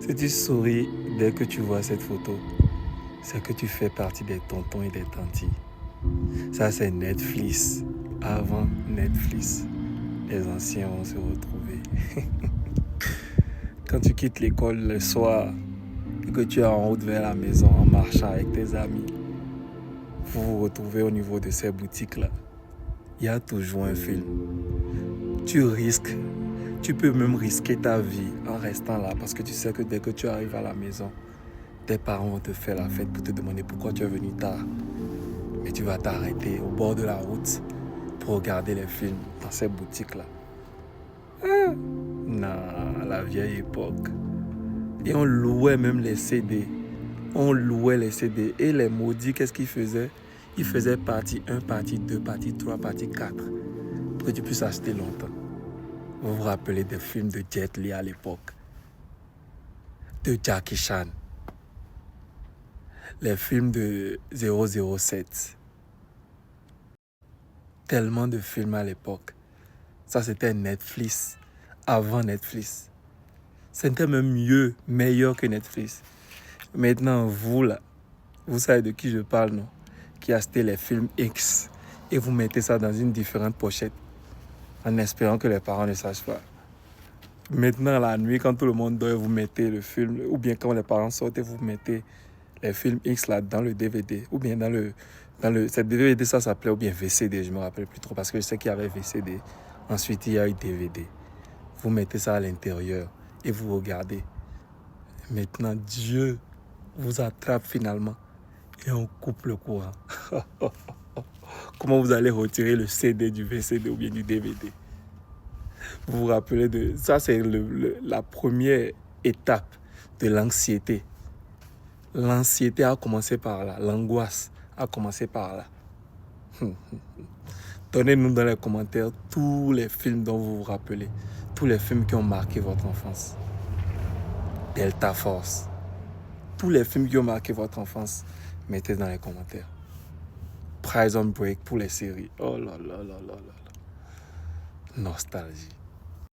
Si tu souris dès que tu vois cette photo, c'est que tu fais partie des tontons et des tantis. Ça, c'est Netflix. Avant Netflix, les anciens vont se retrouver. Quand tu quittes l'école le soir et que tu es en route vers la maison en marchant avec tes amis, vous vous retrouvez au niveau de ces boutiques-là. Il y a toujours un film. Tu peux même risquer ta vie en restant là parce que tu sais que dès que tu arrives à la maison, tes parents vont te faire la fête pour te demander pourquoi tu es venu tard. Mais tu vas t'arrêter au bord de la route pour regarder les films dans ces boutiques-là. Non, la vieille époque. Et on louait même les CD. On louait les CD. Et les maudits, qu'est-ce qu'ils faisaient? Ils faisaient partie 1, partie 2, partie 3, partie 4. Pour que tu puisses acheter longtemps. Vous vous rappelez des films de Jet Li à l'époque? De Jackie Chan. Les films de 007. Tellement de films à l'époque. Ça, c'était Netflix. Avant Netflix. C'était même mieux, meilleur que Netflix. Maintenant, vous là, vous savez de qui je parle, non? Qui achetez les films X et vous mettez ça dans une différente pochette en espérant que les parents ne sachent pas. Maintenant, la nuit, quand tout le monde dort, vous mettez le film, ou bien quand les parents sortent, vous mettez les films X là dans le DVD, ou bien cette DVD, ça s'appelait, ou bien VCD, je ne me rappelle plus trop, parce que je sais qu'il y avait VCD. Ensuite, il y a eu DVD. Vous mettez ça à l'intérieur et vous regardez. Maintenant, Dieu vous attrape finalement et on coupe le courant. Comment vous allez retirer le CD du VCD ou bien du DVD? Vous vous rappelez de ça, c'est la première étape de l'anxiété. L'anxiété a commencé par là, l'angoisse a commencé par là. Donnez-nous dans les commentaires tous les films dont vous vous rappelez, tous les films qui ont marqué votre enfance. Delta Force. Tous les films qui ont marqué votre enfance, mettez dans les commentaires. Prison Break pour les séries. Oh là là là là là là. Nostalgie.